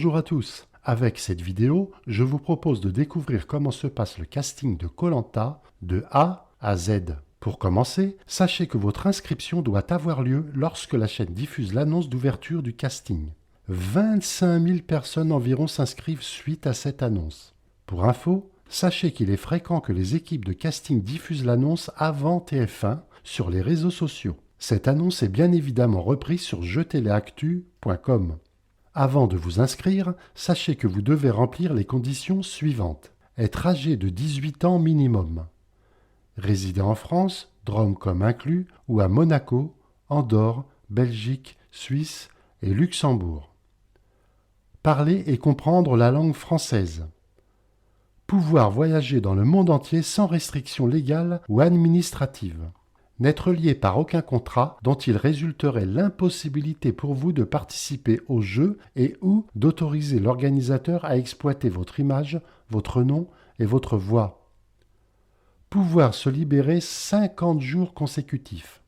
Bonjour à tous. Avec cette vidéo, je vous propose de découvrir comment se passe le casting de Koh Lanta de A à Z. Pour commencer, sachez que votre inscription doit avoir lieu lorsque la chaîne diffuse l'annonce d'ouverture du casting. 25 000 personnes environ s'inscrivent suite à cette annonce. Pour info, sachez qu'il est fréquent que les équipes de casting diffusent l'annonce avant TF1 sur les réseaux sociaux. Cette annonce est bien évidemment reprise sur jeutéléactu.com. Avant de vous inscrire, sachez que vous devez remplir les conditions suivantes. Être âgé de 18 ans minimum. Résider en France, Drôme-Com inclus, ou à Monaco, Andorre, Belgique, Suisse et Luxembourg. Parler et comprendre la langue française. Pouvoir voyager dans le monde entier sans restriction légale ou administrative. N'être lié par aucun contrat dont il résulterait l'impossibilité pour vous de participer au jeu et ou d'autoriser l'organisateur à exploiter votre image, votre nom et votre voix. Pouvoir se libérer 50 jours consécutifs.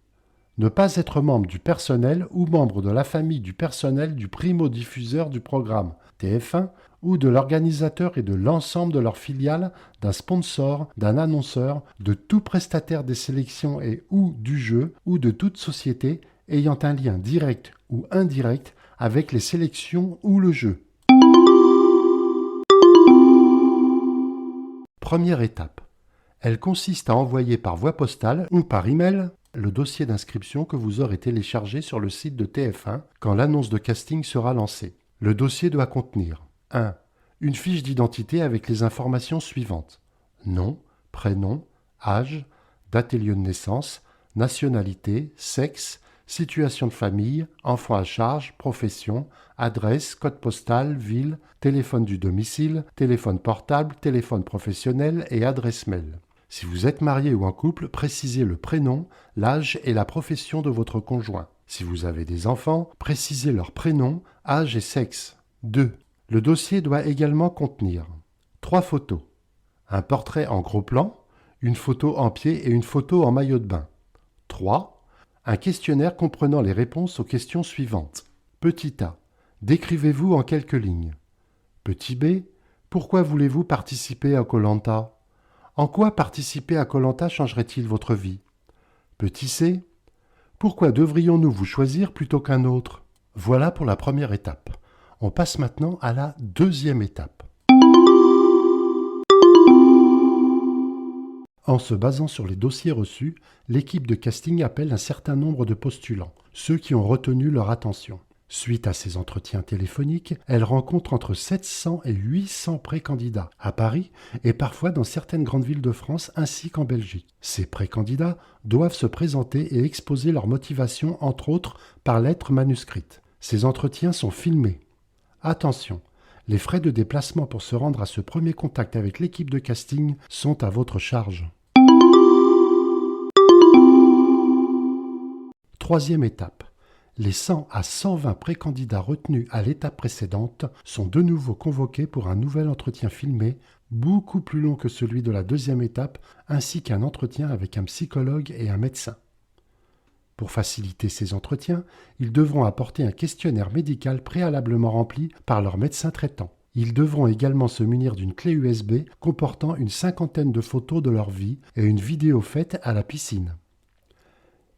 Ne pas être membre du personnel ou membre de la famille du personnel du primo-diffuseur du programme TF1 ou de l'organisateur et de l'ensemble de leurs filiales, d'un sponsor, d'un annonceur, de tout prestataire des sélections et ou du jeu ou de toute société ayant un lien direct ou indirect avec les sélections ou le jeu. Première étape. Elle consiste à envoyer par voie postale ou par email le dossier d'inscription que vous aurez téléchargé sur le site de TF1 quand l'annonce de casting sera lancée. Le dossier doit contenir 1. Une fiche d'identité avec les informations suivantes. Nom, prénom, âge, date et lieu de naissance, nationalité, sexe, situation de famille, enfant à charge, profession, adresse, code postal, ville, téléphone du domicile, téléphone portable, téléphone professionnel et adresse mail. Si vous êtes marié ou en couple, précisez le prénom, l'âge et la profession de votre conjoint. Si vous avez des enfants, précisez leur prénom, âge et sexe. 2. Le dossier doit également contenir 3 photos. Un portrait en gros plan, une photo en pied et une photo en maillot de bain. 3. Un questionnaire comprenant les réponses aux questions suivantes. Petit a. Décrivez-vous en quelques lignes. Petit b. Pourquoi voulez-vous participer à Koh Lanta ? En quoi participer à Koh Lanta changerait-il votre vie ? Petit c. Pourquoi devrions-nous vous choisir plutôt qu'un autre ? Voilà pour la première étape. On passe maintenant à la deuxième étape. En se basant sur les dossiers reçus, l'équipe de casting appelle un certain nombre de postulants, ceux qui ont retenu leur attention. Suite à ces entretiens téléphoniques, elle rencontre entre 700 et 800 précandidats à Paris et parfois dans certaines grandes villes de France ainsi qu'en Belgique. Ces précandidats doivent se présenter et exposer leur motivation entre autres par lettres manuscrites. Ces entretiens sont filmés. Attention, les frais de déplacement pour se rendre à ce premier contact avec l'équipe de casting sont à votre charge. Troisième étape. Les 100 à 120 précandidats retenus à l'étape précédente sont de nouveau convoqués pour un nouvel entretien filmé, beaucoup plus long que celui de la deuxième étape, ainsi qu'un entretien avec un psychologue et un médecin. Pour faciliter ces entretiens, ils devront apporter un questionnaire médical préalablement rempli par leur médecin traitant. Ils devront également se munir d'une clé USB comportant une 50aine de photos de leur vie et une vidéo faite à la piscine.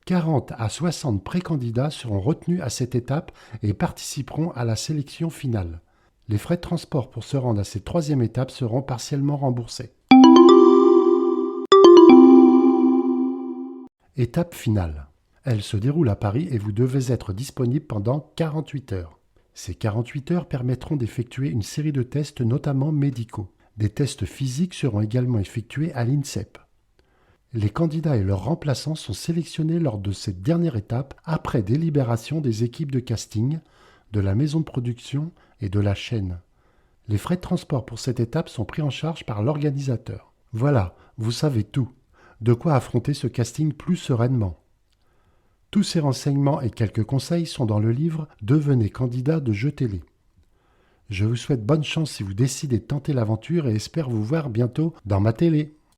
40 à 60 précandidats seront retenus à cette étape et participeront à la sélection finale. Les frais de transport pour se rendre à cette troisième étape seront partiellement remboursés. Étape finale. Elle se déroule à Paris et vous devez être disponible pendant 48 heures. Ces 48 heures permettront d'effectuer une série de tests, notamment médicaux. Des tests physiques seront également effectués à l'INSEP. Les candidats et leurs remplaçants sont sélectionnés lors de cette dernière étape après délibération des équipes de casting, de la maison de production et de la chaîne. Les frais de transport pour cette étape sont pris en charge par l'organisateur. Voilà, vous savez tout. De quoi affronter ce casting plus sereinement. Tous ces renseignements et quelques conseils sont dans le livre « Devenez candidat de Jeux Télé ». Je vous souhaite bonne chance si vous décidez de tenter l'aventure et espère vous voir bientôt dans ma télé.